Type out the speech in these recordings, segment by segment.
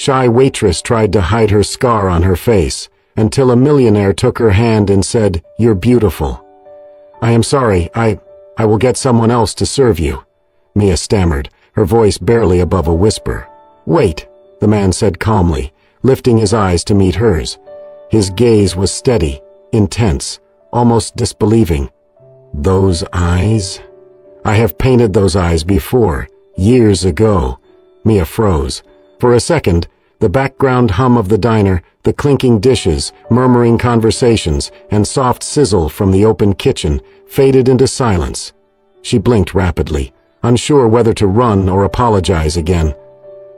Shy waitress tried to hide her scar on her face, until a millionaire took her hand and said, "You're beautiful." "I am sorry, I will get someone else to serve you," Mia stammered, her voice barely above a whisper. "Wait," the man said calmly, lifting his eyes to meet hers. His gaze was steady, intense, almost disbelieving. "Those eyes? I have painted those eyes before, years ago." Mia froze. For a second, the background hum of the diner, the clinking dishes, murmuring conversations, and soft sizzle from the open kitchen faded into silence. She blinked rapidly, unsure whether to run or apologize again.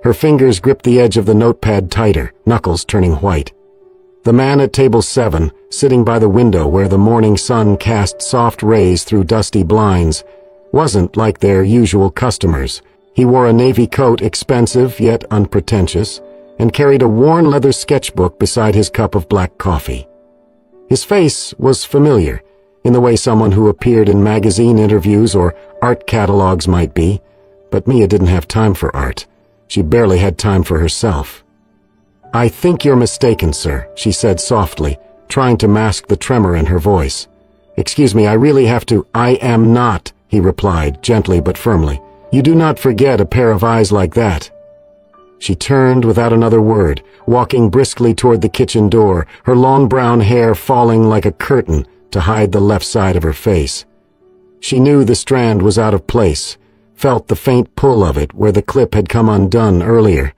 Her fingers gripped the edge of the notepad tighter, knuckles turning white. The man at table 7, sitting by the window where the morning sun cast soft rays through dusty blinds, wasn't like their usual customers. He wore a navy coat, expensive yet unpretentious, and carried a worn leather sketchbook beside his cup of black coffee. His face was familiar, in the way someone who appeared in magazine interviews or art catalogs might be, but Mia didn't have time for art. She barely had time for herself. "I think you're mistaken, sir," she said softly, trying to mask the tremor in her voice. "Excuse me, I really have to—" "I am not," he replied, gently but firmly. "You do not forget a pair of eyes like that." She turned without another word, walking briskly toward the kitchen door, her long brown hair falling like a curtain to hide the left side of her face. She knew the strand was out of place, felt the faint pull of it where the clip had come undone earlier.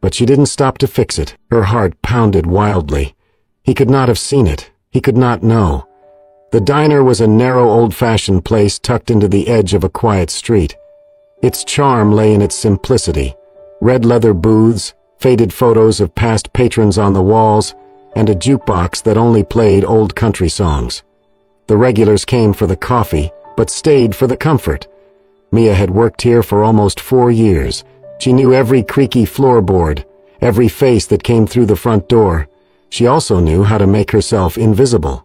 But she didn't stop to fix it. Her heart pounded wildly. He could not have seen it. He could not know. The diner was a narrow old-fashioned place tucked into the edge of a quiet street. Its charm lay in its simplicity. Red leather booths, faded photos of past patrons on the walls, and a jukebox that only played old country songs. The regulars came for the coffee, but stayed for the comfort. Mia had worked here for almost 4 years. She knew every creaky floorboard, every face that came through the front door. She also knew how to make herself invisible.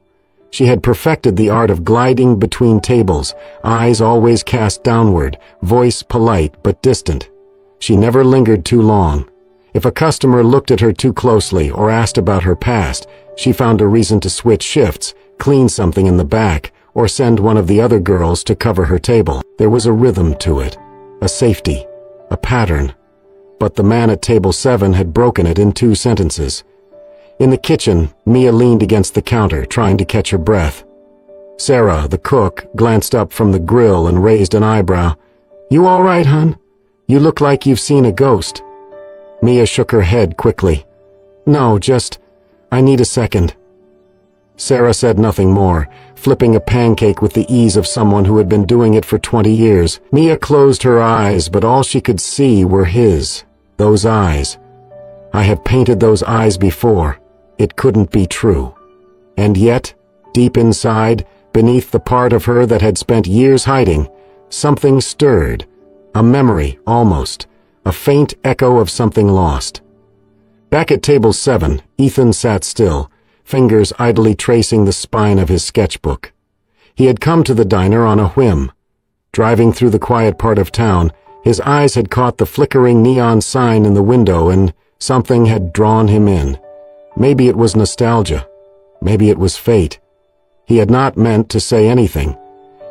She had perfected the art of gliding between tables, eyes always cast downward, voice polite but distant. She never lingered too long. If a customer looked at her too closely or asked about her past, she found a reason to switch shifts, clean something in the back, or send one of the other girls to cover her table. There was a rhythm to it, a safety, a pattern. But the man at table 7 had broken it in 2 sentences. In the kitchen, Mia leaned against the counter, trying to catch her breath. Sarah, the cook, glanced up from the grill and raised an eyebrow. "You all right, hun? You look like you've seen a ghost." Mia shook her head quickly. "No, I need a second." Sarah said nothing more, flipping a pancake with the ease of someone who had been doing it for 20 years. Mia closed her eyes, but all she could see were his, those eyes. I have painted those eyes before. It couldn't be true. And yet, deep inside, beneath the part of her that had spent years hiding, something stirred. A memory, almost. A faint echo of something lost. Back at table 7, Ethan sat still, fingers idly tracing the spine of his sketchbook. He had come to the diner on a whim. Driving through the quiet part of town, his eyes had caught the flickering neon sign in the window and something had drawn him in. Maybe it was nostalgia. Maybe it was fate. He had not meant to say anything.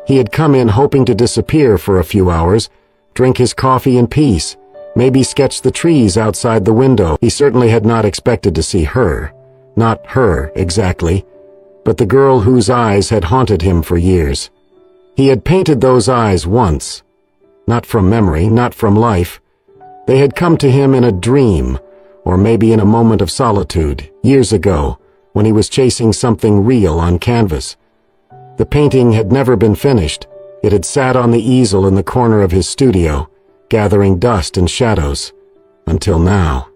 He had come in hoping to disappear for a few hours, drink his coffee in peace, maybe sketch the trees outside the window. He certainly had not expected to see her. Not her, exactly, but the girl whose eyes had haunted him for years. He had painted those eyes once. Not from memory, not from life. They had come to him in a dream, or maybe in a moment of solitude, years ago, when he was chasing something real on canvas. The painting had never been finished. It had sat on the easel in the corner of his studio, gathering dust and shadows, until now.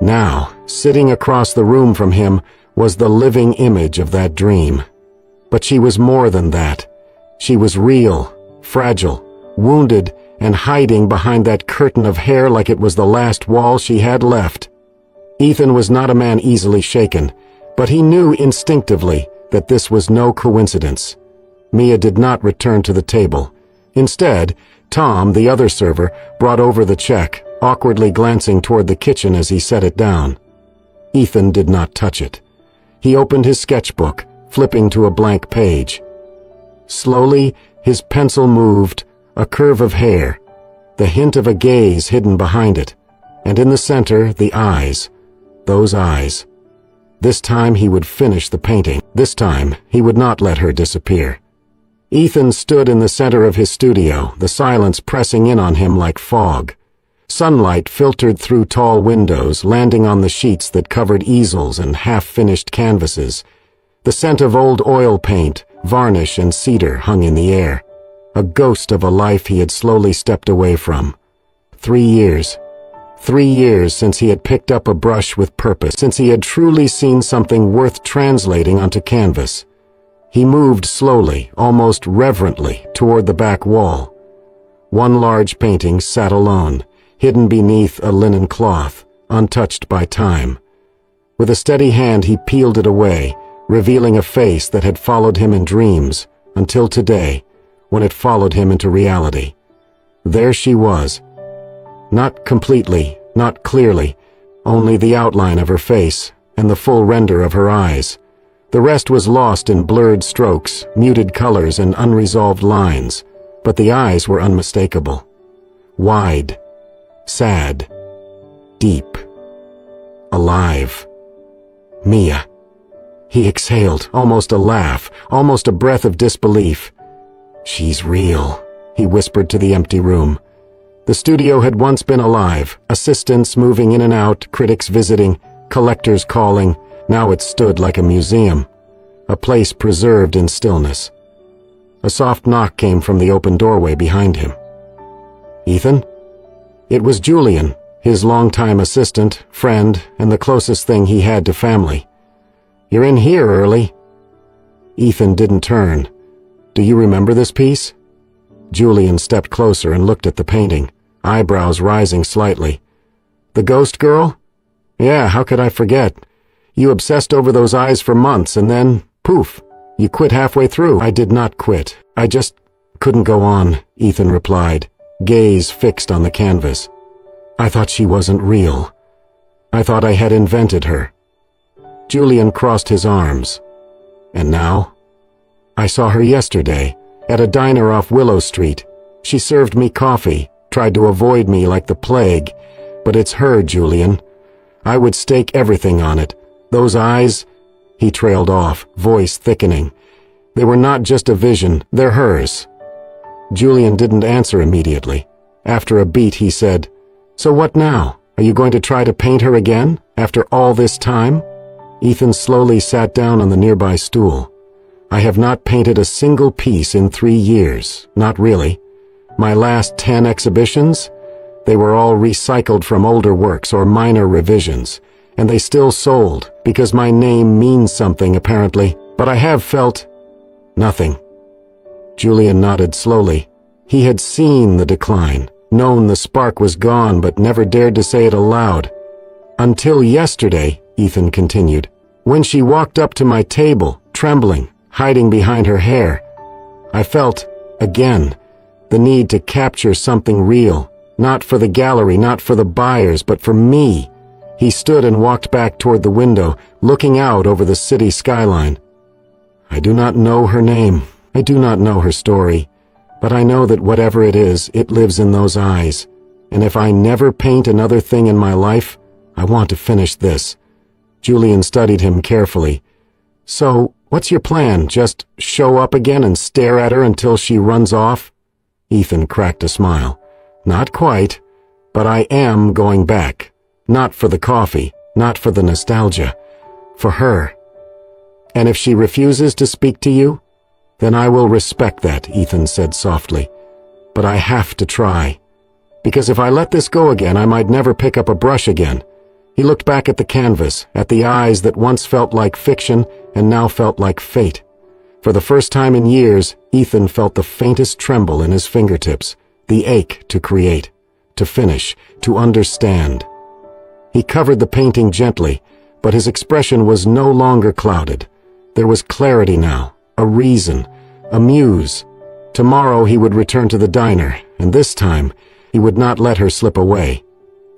Now, sitting across the room from him, was the living image of that dream. But she was more than that. She was real, fragile, wounded, and hiding behind that curtain of hair like it was the last wall she had left. Ethan was not a man easily shaken, but he knew instinctively that this was no coincidence. Mia did not return to the table. Instead, Tom, the other server, brought over the check, awkwardly glancing toward the kitchen as he set it down. Ethan did not touch it. He opened his sketchbook, flipping to a blank page. Slowly, his pencil moved, a curve of hair, the hint of a gaze hidden behind it, and in the center, the eyes. Those eyes. This time he would finish the painting. This time, he would not let her disappear. Ethan stood in the center of his studio, the silence pressing in on him like fog. Sunlight filtered through tall windows, landing on the sheets that covered easels and half-finished canvases. The scent of old oil paint, varnish, and cedar hung in the air, a ghost of a life he had slowly stepped away from. 3 years. 3 years since he had picked up a brush with purpose, since he had truly seen something worth translating onto canvas. He moved slowly, almost reverently, toward the back wall. One large painting sat alone, hidden beneath a linen cloth, untouched by time. With a steady hand he peeled it away, revealing a face that had followed him in dreams, until today, when it followed him into reality. There she was. Not completely, not clearly, only the outline of her face and the full render of her eyes. The rest was lost in blurred strokes, muted colors, and unresolved lines, but the eyes were unmistakable. Wide, sad, deep, alive. Mia. He exhaled, almost a laugh, almost a breath of disbelief. "She's real," he whispered to the empty room. The studio had once been alive, assistants moving in and out, critics visiting, collectors calling. Now it stood like a museum, a place preserved in stillness. A soft knock came from the open doorway behind him. "Ethan?" It was Julian, his longtime assistant, friend, and the closest thing he had to family. "You're in here early." Ethan didn't turn. "Do you remember this piece?" Julian stepped closer and looked at the painting, eyebrows rising slightly. "The ghost girl?" "Yeah, how could I forget? You obsessed over those eyes for months and then, poof, you quit halfway through." "I did not quit. I just couldn't go on," Ethan replied, gaze fixed on the canvas. "I thought she wasn't real. I thought I had invented her." Julian crossed his arms. "And now?" "I saw her yesterday, at a diner off Willow Street. She served me coffee, tried to avoid me like the plague, but it's her, Julian. I would stake everything on it. Those eyes—" He trailed off, voice thickening. "They were not just a vision, they're hers." Julian didn't answer immediately. After a beat he said, "So what now? Are you going to try to paint her again, after all this time?" Ethan slowly sat down on the nearby stool. "I have not painted a single piece in 3 years, not really. My last 10 exhibitions? They were all recycled from older works or minor revisions, and they still sold, because my name means something apparently, but I have felt nothing." Julian nodded slowly. He had seen the decline, known the spark was gone, but never dared to say it aloud. "Until yesterday," Ethan continued, "when she walked up to my table, trembling, hiding behind her hair. I felt, again, the need to capture something real, not for the gallery, not for the buyers, but for me." He stood and walked back toward the window, looking out over the city skyline. "I do not know her name. I do not know her story. But I know that whatever it is, it lives in those eyes. And if I never paint another thing in my life, I want to finish this." Julian studied him carefully. "So, what's your plan? Just show up again and stare at her until she runs off?" Ethan cracked a smile. "Not quite, but I am going back. Not for the coffee, not for the nostalgia. For her. And if she refuses to speak to you, then I will respect that," Ethan said softly. "But I have to try. Because if I let this go again, I might never pick up a brush again." He looked back at the canvas, at the eyes that once felt like fiction and now felt like fate. For the first time in years, Ethan felt the faintest tremble in his fingertips, the ache to create, to finish, to understand. He covered the painting gently, but his expression was no longer clouded. There was clarity now, a reason, a muse. Tomorrow he would return to the diner, and this time he would not let her slip away.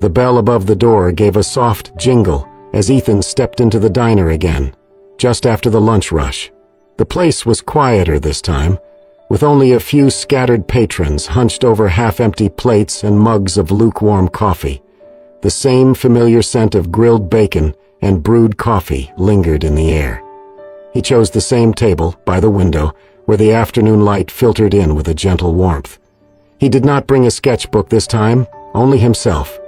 The bell above the door gave a soft jingle as Ethan stepped into the diner again, just after the lunch rush. The place was quieter this time, with only a few scattered patrons hunched over half-empty plates and mugs of lukewarm coffee. The same familiar scent of grilled bacon and brewed coffee lingered in the air. He chose the same table, by the window, where the afternoon light filtered in with a gentle warmth. He did not bring a sketchbook this time, only himself.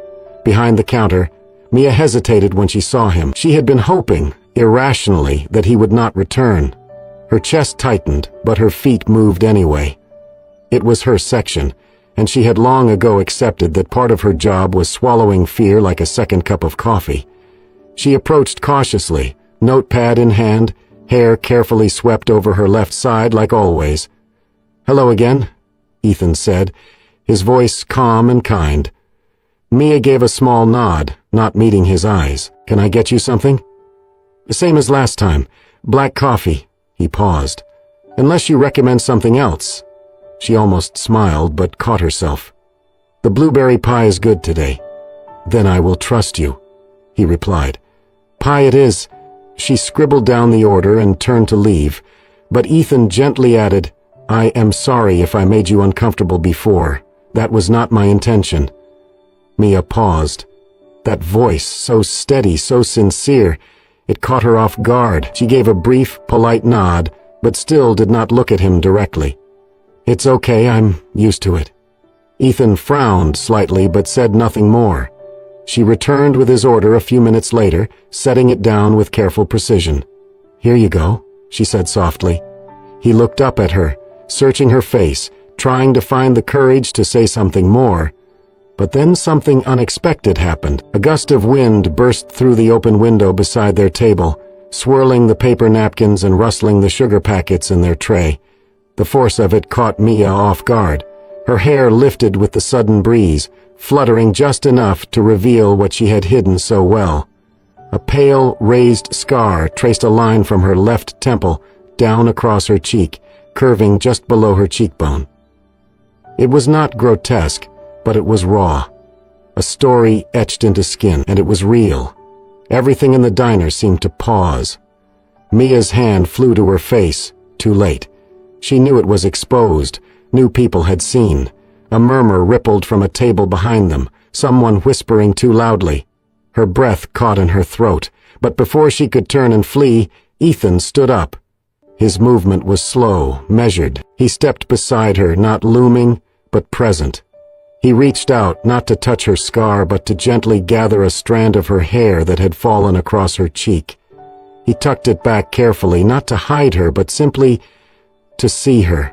Behind the counter, Mia hesitated when she saw him. She had been hoping, irrationally, that he would not return. Her chest tightened, but her feet moved anyway. It was her section, and she had long ago accepted that part of her job was swallowing fear like a second cup of coffee. She approached cautiously, notepad in hand, hair carefully swept over her left side like always. "Hello again," Ethan said, his voice calm and kind. Mia gave a small nod, not meeting his eyes. "Can I get you something?" "Same as last time. Black coffee." He paused. "Unless you recommend something else." She almost smiled, but caught herself. "The blueberry pie is good today." "Then I will trust you," he replied. "Pie it is." She scribbled down the order and turned to leave, but Ethan gently added, "I am sorry if I made you uncomfortable before. That was not my intention." Mia paused. That voice, so steady, so sincere, it caught her off guard. She gave a brief, polite nod, but still did not look at him directly. "It's okay, I'm used to it." Ethan frowned slightly but said nothing more. She returned with his order a few minutes later, setting it down with careful precision. "Here you go," she said softly. He looked up at her, searching her face, trying to find the courage to say something more. But then something unexpected happened. A gust of wind burst through the open window beside their table, swirling the paper napkins and rustling the sugar packets in their tray. The force of it caught Mia off guard. Her hair lifted with the sudden breeze, fluttering just enough to reveal what she had hidden so well. A pale, raised scar traced a line from her left temple down across her cheek, curving just below her cheekbone. It was not grotesque, but it was raw. A story etched into skin, and it was real. Everything in the diner seemed to pause. Mia's hand flew to her face, too late. She knew it was exposed, knew people had seen. A murmur rippled from a table behind them, someone whispering too loudly. Her breath caught in her throat, but before she could turn and flee, Ethan stood up. His movement was slow, measured. He stepped beside her, not looming, but present. He reached out, not to touch her scar, but to gently gather a strand of her hair that had fallen across her cheek. He tucked it back carefully, not to hide her, but simply to see her.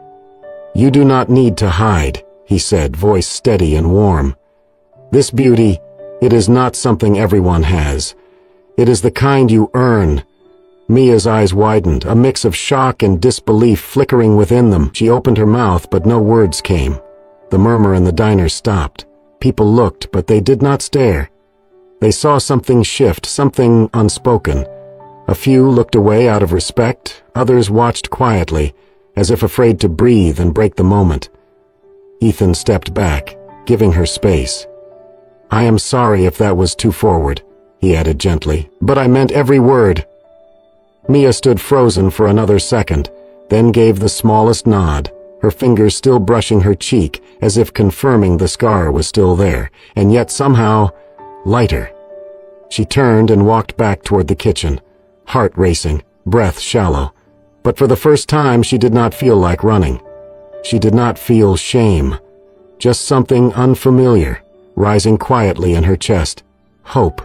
"You do not need to hide," he said, voice steady and warm. "This beauty, it is not something everyone has. It is the kind you earn." Mia's eyes widened, a mix of shock and disbelief flickering within them. She opened her mouth, but no words came. The murmur in the diner stopped. People looked, but they did not stare. They saw something shift, something unspoken. A few looked away out of respect, others watched quietly, as if afraid to breathe and break the moment. Ethan stepped back, giving her space. "I am sorry if that was too forward," he added gently, "but I meant every word." Mia stood frozen for another second, then gave the smallest nod, her fingers still brushing her cheek as if confirming the scar was still there, and yet somehow lighter. She turned and walked back toward the kitchen, heart racing, breath shallow. But for the first time she did not feel like running. She did not feel shame, just something unfamiliar, rising quietly in her chest. Hope.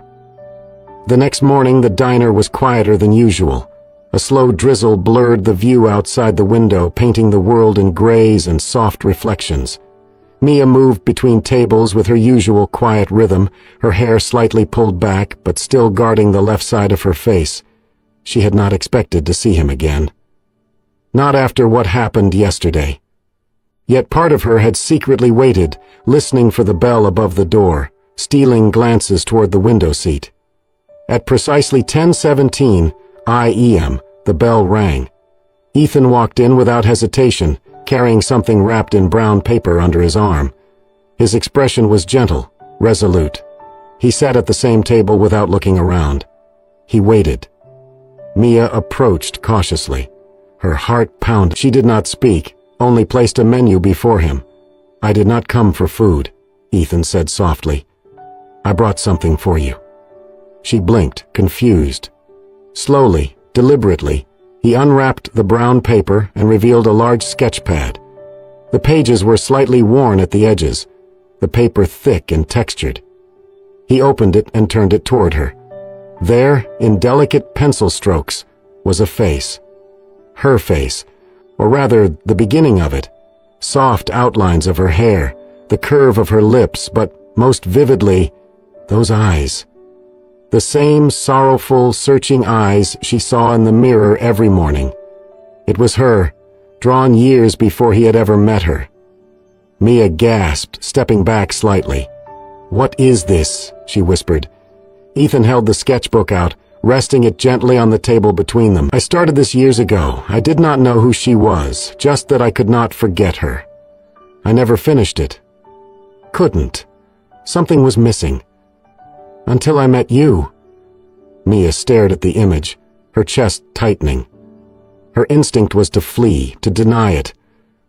The next morning the diner was quieter than usual. A slow drizzle blurred the view outside the window, painting the world in grays and soft reflections. Mia moved between tables with her usual quiet rhythm, her hair slightly pulled back but still guarding the left side of her face. She had not expected to see him again. Not after what happened yesterday. Yet part of her had secretly waited, listening for the bell above the door, stealing glances toward the window seat. At precisely 10:17 IEM, the bell rang. Ethan walked in without hesitation, carrying something wrapped in brown paper under his arm. His expression was gentle, resolute. He sat at the same table without looking around. He waited. Mia approached cautiously. Her heart pounded. She did not speak, only placed a menu before him. "I did not come for food," Ethan said softly. "I brought something for you." She blinked, confused. Slowly, deliberately, he unwrapped the brown paper and revealed a large sketch pad. The pages were slightly worn at the edges, the paper thick and textured. He opened it and turned it toward her. There, in delicate pencil strokes, was a face. Her face, or rather the beginning of it. Soft outlines of her hair, the curve of her lips, but most vividly, those eyes. The same sorrowful, searching eyes she saw in the mirror every morning. It was her, drawn years before he had ever met her. Mia gasped, stepping back slightly. "What is this?" she whispered. Ethan held the sketchbook out, resting it gently on the table between them. "I started this years ago. I did not know who she was, just that I could not forget her. I never finished it. Couldn't. Something was missing. Until I met you." Mia stared at the image, her chest tightening. Her instinct was to flee, to deny it.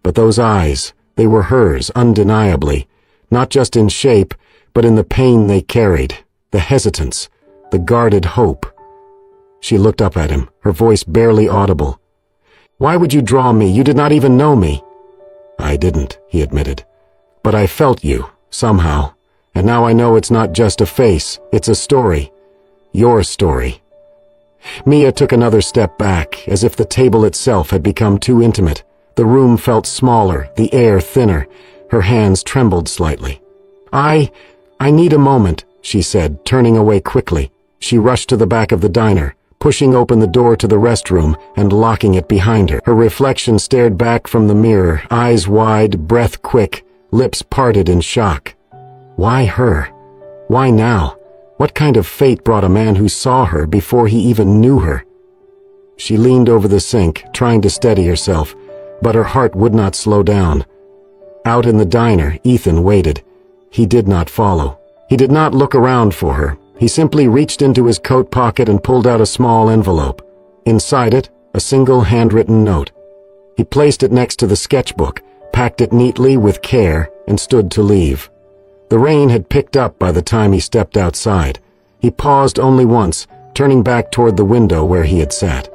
But those eyes, they were hers, undeniably, not just in shape, but in the pain they carried, the hesitance, the guarded hope. She looked up at him, her voice barely audible. "Why would you draw me? You did not even know me." "I didn't," he admitted. "But I felt you, somehow. And now I know it's not just a face, it's a story. Your story." Mia took another step back, as if the table itself had become too intimate. The room felt smaller, the air thinner. Her hands trembled slightly. I need a moment," she said, turning away quickly. She rushed to the back of the diner, pushing open the door to the restroom and locking it behind her. Her reflection stared back from the mirror, eyes wide, breath quick, lips parted in shock. Why her? Why now? What kind of fate brought a man who saw her before he even knew her? She leaned over the sink, trying to steady herself, but her heart would not slow down. Out in the diner, Ethan waited. He did not follow. He did not look around for her. He simply reached into his coat pocket and pulled out a small envelope. Inside it, a single handwritten note. He placed it next to the sketchbook, packed it neatly with care, and stood to leave. The rain had picked up by the time he stepped outside. He paused only once, turning back toward the window where he had sat.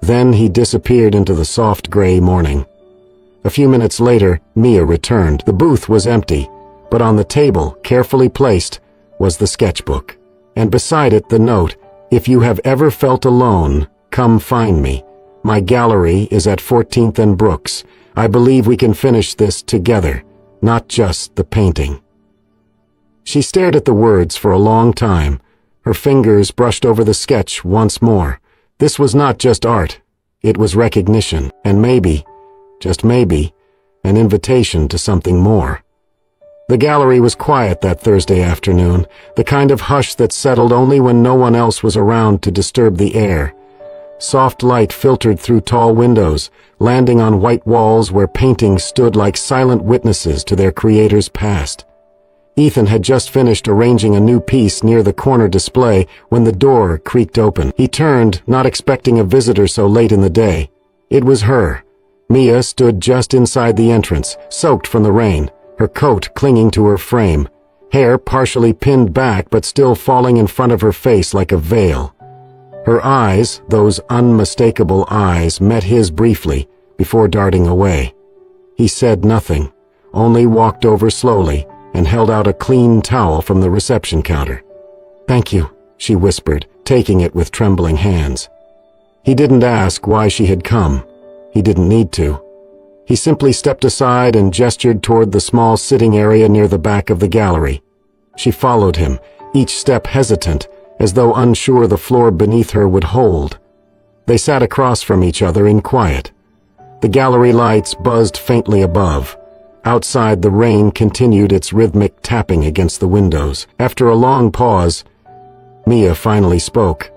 Then he disappeared into the soft gray morning. A few minutes later, Mia returned. The booth was empty, but on the table, carefully placed, was the sketchbook. And beside it the note, "If you have ever felt alone, come find me. My gallery is at 14th and Brooks. I believe we can finish this together, not just the painting." She stared at the words for a long time. Her fingers brushed over the sketch once more. This was not just art. It was recognition, and maybe, just maybe, an invitation to something more. The gallery was quiet that Thursday afternoon, the kind of hush that settled only when no one else was around to disturb the air. Soft light filtered through tall windows, landing on white walls where paintings stood like silent witnesses to their creator's past. Ethan had just finished arranging a new piece near the corner display when the door creaked open. He turned, not expecting a visitor so late in the day. It was her. Mia stood just inside the entrance, soaked from the rain, her coat clinging to her frame, hair partially pinned back but still falling in front of her face like a veil. Her eyes, those unmistakable eyes, met his briefly before darting away. He said nothing, only walked over slowly and held out a clean towel from the reception counter. "Thank you," she whispered, taking it with trembling hands. He didn't ask why she had come. He didn't need to. He simply stepped aside and gestured toward the small sitting area near the back of the gallery. She followed him, each step hesitant, as though unsure the floor beneath her would hold. They sat across from each other in quiet. The gallery lights buzzed faintly above. Outside, the rain continued its rhythmic tapping against the windows. After a long pause, Mia finally spoke.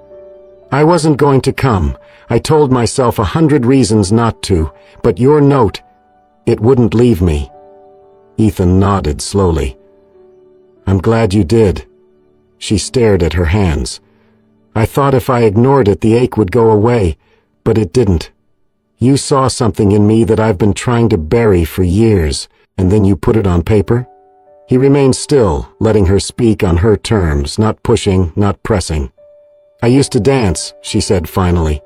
"I wasn't going to come. I told myself 100 reasons not to, but your note, it wouldn't leave me." Ethan nodded slowly. "I'm glad you did." She stared at her hands. I thought if I ignored it, the ache would go away, but it didn't. You saw something in me that I've been trying to bury for years, and then you put it on paper? He remained still, letting her speak on her terms, not pushing, not pressing. I used to dance, she said finally.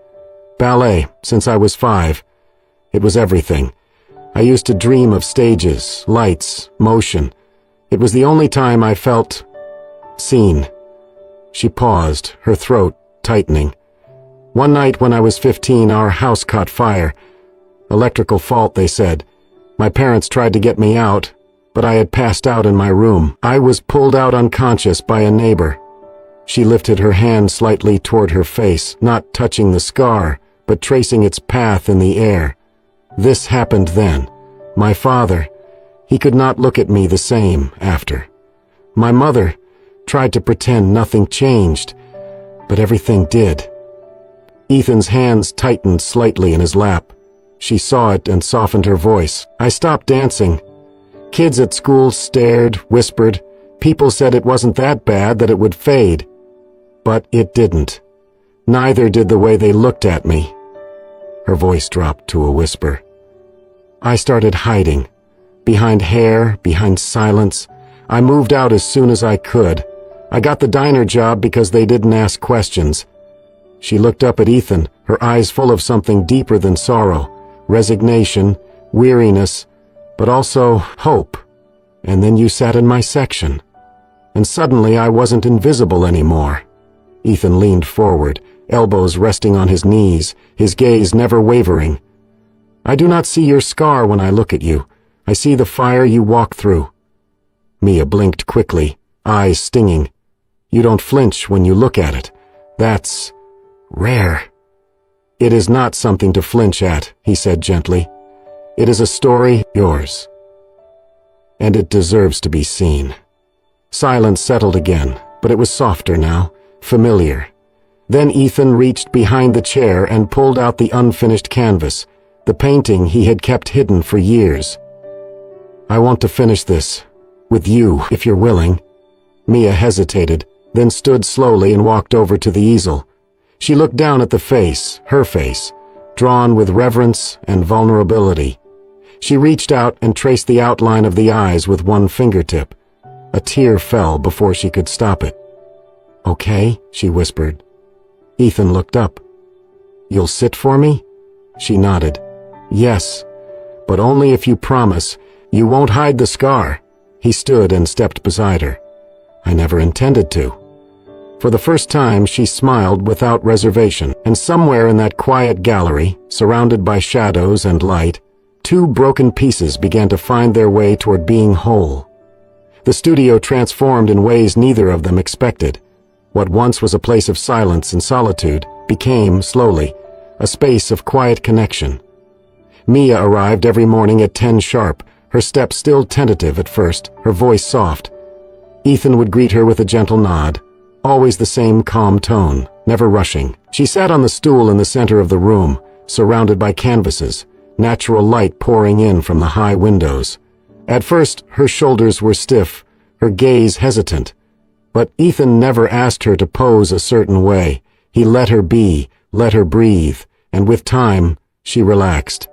Ballet, since I was 5. It was everything. I used to dream of stages, lights, motion. It was the only time I felt seen. She paused, her throat tightening. One night when I was 15, our house caught fire. Electrical fault, they said. My parents tried to get me out, but I had passed out in my room. I was pulled out unconscious by a neighbor. She lifted her hand slightly toward her face, not touching the scar, but tracing its path in the air. This happened then. My father, he could not look at me the same after. My mother tried to pretend nothing changed, but everything did. Ethan's hands tightened slightly in his lap. She saw it and softened her voice. I stopped dancing. Kids at school stared, whispered. People said it wasn't that bad, that it would fade. But it didn't. Neither did the way they looked at me. Her voice dropped to a whisper. I started hiding. Behind hair, behind silence. I moved out as soon as I could. I got the diner job because they didn't ask questions. She looked up at Ethan, her eyes full of something deeper than sorrow, resignation, weariness, but also hope. And then you sat in my section. And suddenly I wasn't invisible anymore. Ethan leaned forward, elbows resting on his knees, his gaze never wavering. I do not see your scar when I look at you. I see the fire you walk through. Mia blinked quickly, eyes stinging. You don't flinch when you look at it. That's rare. It is not something to flinch at, he said gently. It is a story, yours. And it deserves to be seen. Silence settled again, but it was softer now, familiar. Then Ethan reached behind the chair and pulled out the unfinished canvas, the painting he had kept hidden for years. I want to finish this, with you, if you're willing. Mia hesitated, then stood slowly and walked over to the easel. She looked down at the face, her face, drawn with reverence and vulnerability. She reached out and traced the outline of the eyes with one fingertip. A tear fell before she could stop it. Okay, she whispered. Ethan looked up. You'll sit for me? She nodded. Yes, but only if you promise you won't hide the scar. He stood and stepped beside her. I never intended to. For the first time, she smiled without reservation, and somewhere in that quiet gallery, surrounded by shadows and light, 2 broken pieces began to find their way toward being whole. The studio transformed in ways neither of them expected. What once was a place of silence and solitude became, slowly, a space of quiet connection. Mia arrived every morning at 10 sharp, her step still tentative at first, her voice soft. Ethan would greet her with a gentle nod, always the same calm tone, never rushing. She sat on the stool in the center of the room, surrounded by canvases, natural light pouring in from the high windows. At first, her shoulders were stiff, her gaze hesitant. But Ethan never asked her to pose a certain way. He let her be, let her breathe, and with time, she relaxed.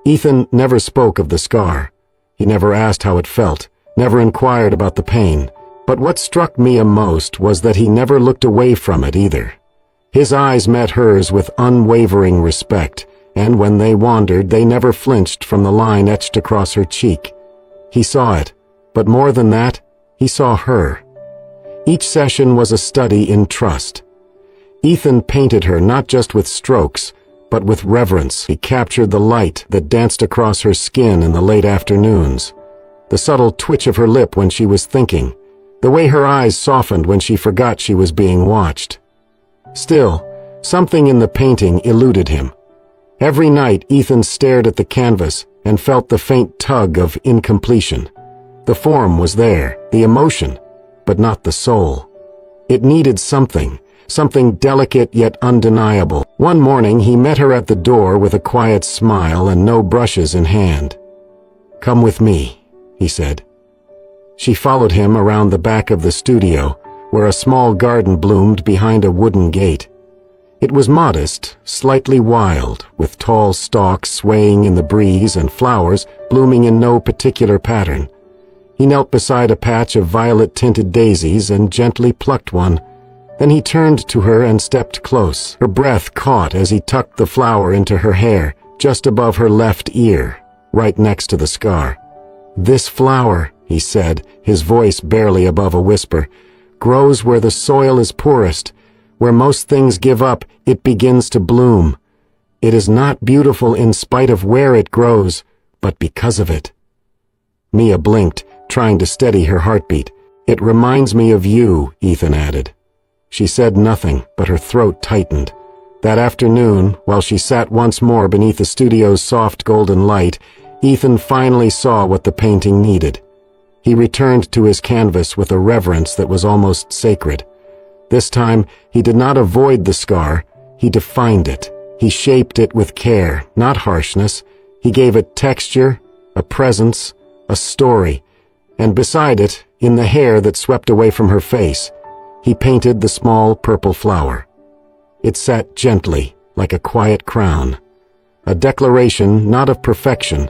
Ethan never spoke of the scar. He never asked how it felt, never inquired about the pain. But what struck Mia most was that he never looked away from it either. His eyes met hers with unwavering respect, and when they wandered, they never flinched from the line etched across her cheek. He saw it, but more than that, he saw her. Each session was a study in trust. Ethan painted her not just with strokes, but with reverence. He captured the light that danced across her skin in the late afternoons, the subtle twitch of her lip when she was thinking, the way her eyes softened when she forgot she was being watched. Still, something in the painting eluded him. Every night Ethan stared at the canvas and felt the faint tug of incompletion. The form was there, the emotion, but not the soul. It needed something delicate yet undeniable. One morning he met her at the door with a quiet smile and no brushes in hand. "Come with me," he said. She followed him around the back of the studio, where a small garden bloomed behind a wooden gate. It was modest, slightly wild, with tall stalks swaying in the breeze and flowers blooming in no particular pattern. He knelt beside a patch of violet-tinted daisies and gently plucked one. Then he turned to her and stepped close. Her breath caught as he tucked the flower into her hair, just above her left ear, right next to the scar. "This flower," he said, his voice barely above a whisper, "grows where the soil is poorest. Where most things give up, it begins to bloom. It is not beautiful in spite of where it grows, but because of it." Mia blinked, trying to steady her heartbeat. "It reminds me of you," Ethan added. She said nothing, but her throat tightened. That afternoon, while she sat once more beneath the studio's soft golden light, Ethan finally saw what the painting needed. He returned to his canvas with a reverence that was almost sacred. This time, he did not avoid the scar, he defined it. He shaped it with care, not harshness. He gave it texture, a presence, a story, and beside it, in the hair that swept away from her face, he painted the small purple flower. It sat gently, like a quiet crown, a declaration not of perfection,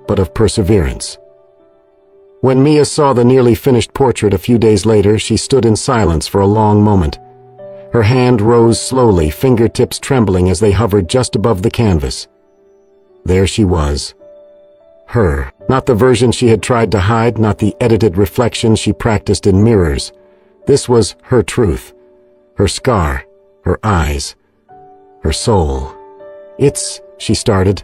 but of perseverance. When Mia saw the nearly finished portrait a few days later, she stood in silence for a long moment. Her hand rose slowly, fingertips trembling as they hovered just above the canvas. There she was. Her, not the version she had tried to hide, not the edited reflection she practiced in mirrors. This was her truth, her scar, her eyes, her soul. She started,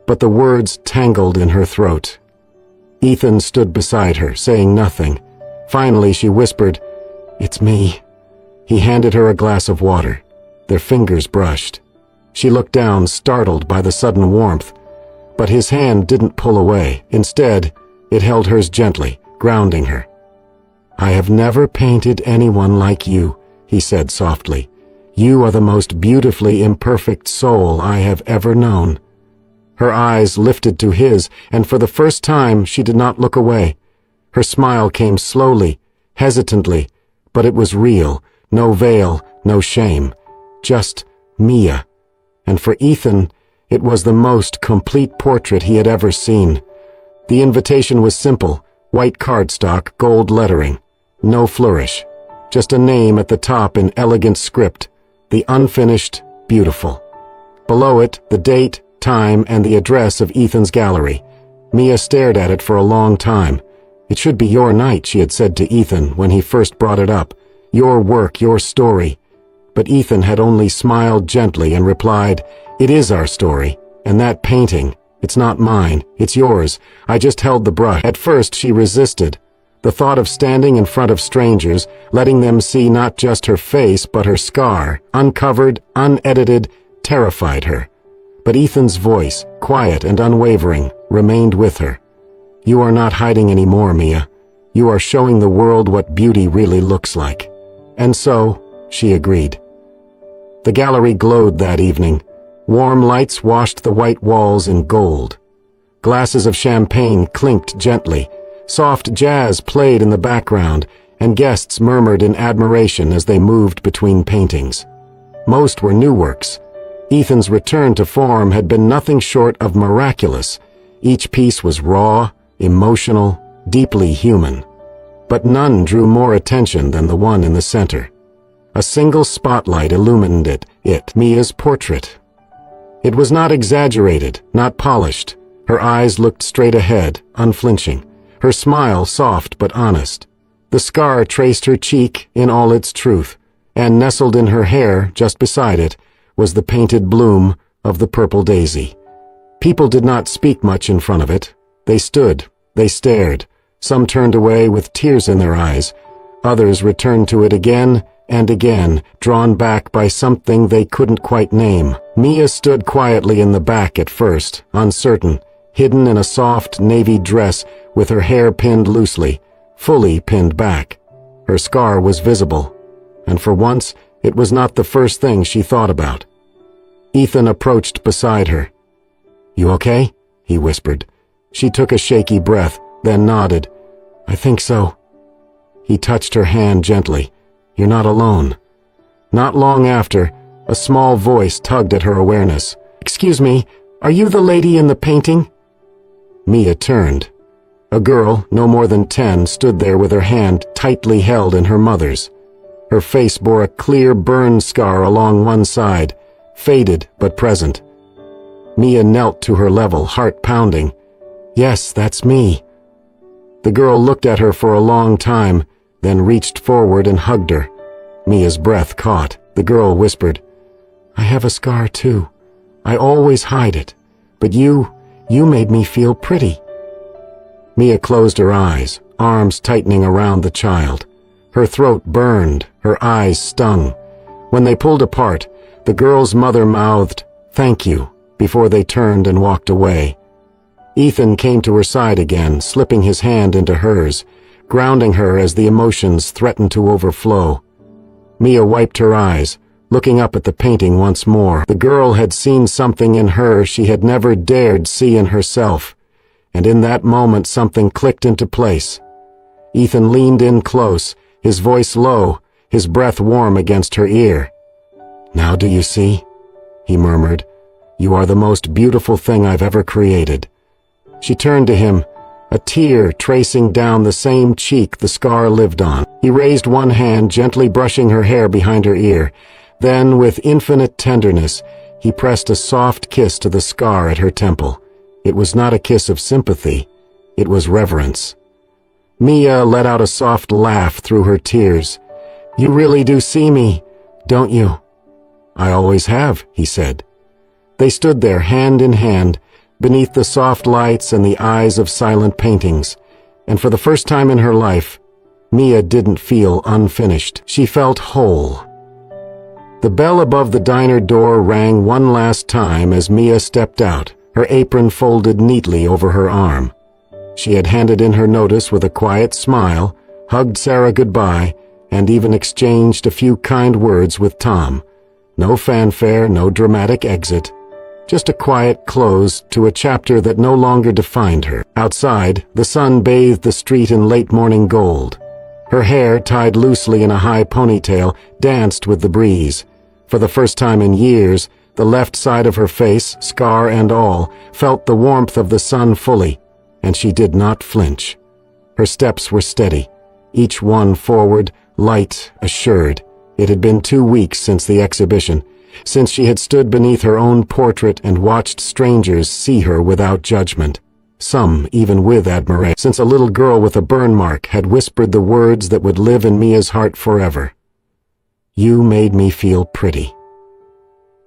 but the words tangled in her throat. Ethan stood beside her, saying nothing. Finally, she whispered, "It's me." He handed her a glass of water. Their fingers brushed. She looked down, startled by the sudden warmth, but his hand didn't pull away. Instead, it held hers gently, grounding her. "I have never painted anyone like you," he said softly. "You are the most beautifully imperfect soul I have ever known." Her eyes lifted to his, and for the first time she did not look away. Her smile came slowly, hesitantly, but it was real, no veil, no shame, just Mia. And for Ethan, it was the most complete portrait he had ever seen. The invitation was simple, white cardstock, gold lettering, no flourish, just a name at the top in elegant script, the unfinished, beautiful. Below it, the date, time, and the address of Ethan's gallery. Mia stared at it for a long time. "It should be your night," she had said to Ethan when he first brought it up. "Your work, your story." But Ethan had only smiled gently and replied, "It is our story, and that painting, it's not mine, it's yours. I just held the brush." At first she resisted. The thought of standing in front of strangers, letting them see not just her face but her scar, uncovered, unedited, terrified her. But Ethan's voice, quiet and unwavering, remained with her. "You are not hiding anymore, Mia. You are showing the world what beauty really looks like." And so, she agreed. The gallery glowed that evening. Warm lights washed the white walls in gold. Glasses of champagne clinked gently. Soft jazz played in the background, and guests murmured in admiration as they moved between paintings. Most were new works. Ethan's return to form had been nothing short of miraculous. Each piece was raw, emotional, deeply human. But none drew more attention than the one in the center. A single spotlight illumined it, Mia's portrait. It was not exaggerated, not polished. Her eyes looked straight ahead, unflinching. Her smile soft but honest. The scar traced her cheek in all its truth, and nestled in her hair, just beside it, was the painted bloom of the purple daisy. People did not speak much in front of it. They stood, they stared. Some turned away with tears in their eyes. Others returned to it again and again, drawn back by something they couldn't quite name. Mia stood quietly in the back at first, uncertain, hidden in a soft navy dress with her hair pinned loosely, fully pinned back. Her scar was visible, and for once it was not the first thing she thought about. Ethan approached beside her. "You okay?" he whispered. She took a shaky breath, then nodded. "I think so." He touched her hand gently. You're not alone." Not long after, a small voice tugged at her awareness. "Excuse me, are you the lady in the painting?" Mia turned. A girl, no more than 10, stood there with her hand tightly held in her mother's. Her face bore a clear burn scar along one side, faded but present. Mia knelt to her level, heart pounding. "Yes, that's me." The girl looked at her for a long time, then reached forward and hugged her. Mia's breath caught. The girl whispered, "I have a scar too. I always hide it, but you made me feel pretty." Mia closed her eyes, arms tightening around the child. Her throat burned, her eyes stung. When they pulled apart, the girl's mother mouthed, "Thank you," before they turned and walked away. Ethan came to her side again, slipping his hand into hers, grounding her as the emotions threatened to overflow. Mia wiped her eyes, looking up at the painting once more. The girl had seen something in her she had never dared see in herself, and in that moment something clicked into place. Ethan leaned in close, his voice low, his breath warm against her ear. "Now do you see?" he murmured. "You are the most beautiful thing I've ever created." She turned to him, a tear tracing down the same cheek the scar lived on. He raised one hand, gently brushing her hair behind her ear. Then, with infinite tenderness, he pressed a soft kiss to the scar at her temple. It was not a kiss of sympathy. It was reverence. Mia let out a soft laugh through her tears. "You really do see me, don't you?" "I always have," he said. They stood there, hand in hand, beneath the soft lights and the eyes of silent paintings, and for the first time in her life, Mia didn't feel unfinished. She felt whole. The bell above the diner door rang one last time as Mia stepped out, her apron folded neatly over her arm. She had handed in her notice with a quiet smile, hugged Sarah goodbye, and even exchanged a few kind words with Tom. No fanfare, no dramatic exit. Just a quiet close to a chapter that no longer defined her. Outside, the sun bathed the street in late morning gold. Her hair, tied loosely in a high ponytail, danced with the breeze. For the first time in years, the left side of her face, scar and all, felt the warmth of the sun fully, and she did not flinch. Her steps were steady, each one forward, light, assured. It had been 2 weeks since the exhibition, since she had stood beneath her own portrait and watched strangers see her without judgment, some even with admiration, since a little girl with a burn mark had whispered the words that would live in Mia's heart forever. "You made me feel pretty."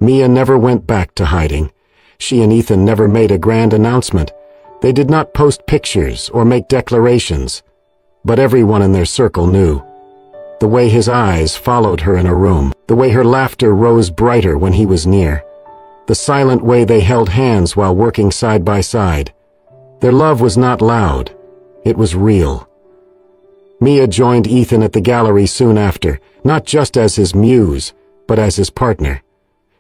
Mia never went back to hiding. She and Ethan never made a grand announcement. They did not post pictures or make declarations, but everyone in their circle knew. The way his eyes followed her in a room, the way her laughter rose brighter when he was near, the silent way they held hands while working side by side. Their love was not loud, it was real. Mia joined Ethan at the gallery soon after, not just as his muse, but as his partner.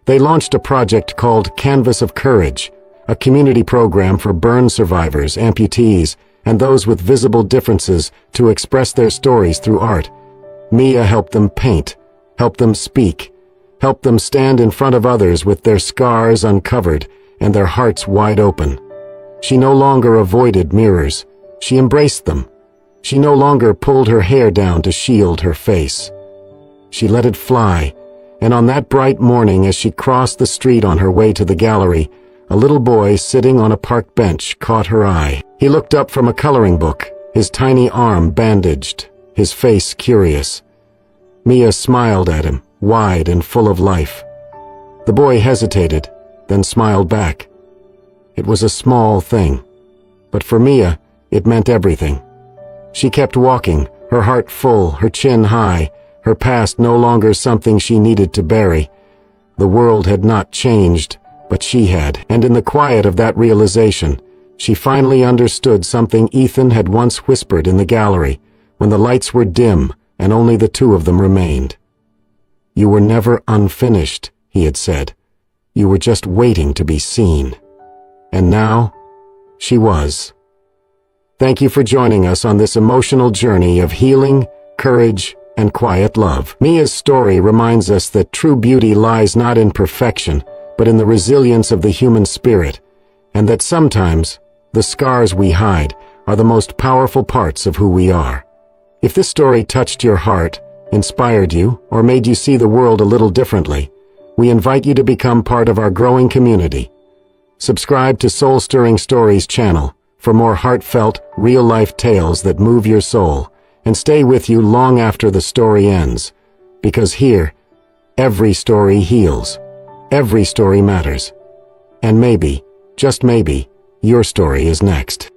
They launched a project called Canvas of Courage, a community program for burn survivors, amputees, and those with visible differences to express their stories through art. Mia helped them paint, helped them speak, helped them stand in front of others with their scars uncovered and their hearts wide open. She no longer avoided mirrors. She embraced them. She no longer pulled her hair down to shield her face. She let it fly, and on that bright morning as she crossed the street on her way to the gallery, a little boy sitting on a park bench caught her eye. He looked up from a coloring book, his tiny arm bandaged, his face curious. Mia smiled at him, wide and full of life. The boy hesitated, then smiled back. It was a small thing, but for Mia, it meant everything. She kept walking, her heart full, her chin high, her past no longer something she needed to bury. The world had not changed, but she had, and in the quiet of that realization, she finally understood something Ethan had once whispered in the gallery, when the lights were dim and only the two of them remained. "You were never unfinished," he had said. "You were just waiting to be seen." And now, she was. Thank you for joining us on this emotional journey of healing, courage, and quiet love. Mia's story reminds us that true beauty lies not in perfection, but in the resilience of the human spirit, and that sometimes the scars we hide are the most powerful parts of who we are. If this story touched your heart, inspired you, or made you see the world a little differently, we invite you to become part of our growing community. Subscribe to Soul Stirring Stories channel for more heartfelt, real-life tales that move your soul, and stay with you long after the story ends, because here, every story heals, every story matters, and maybe, just maybe, your story is next.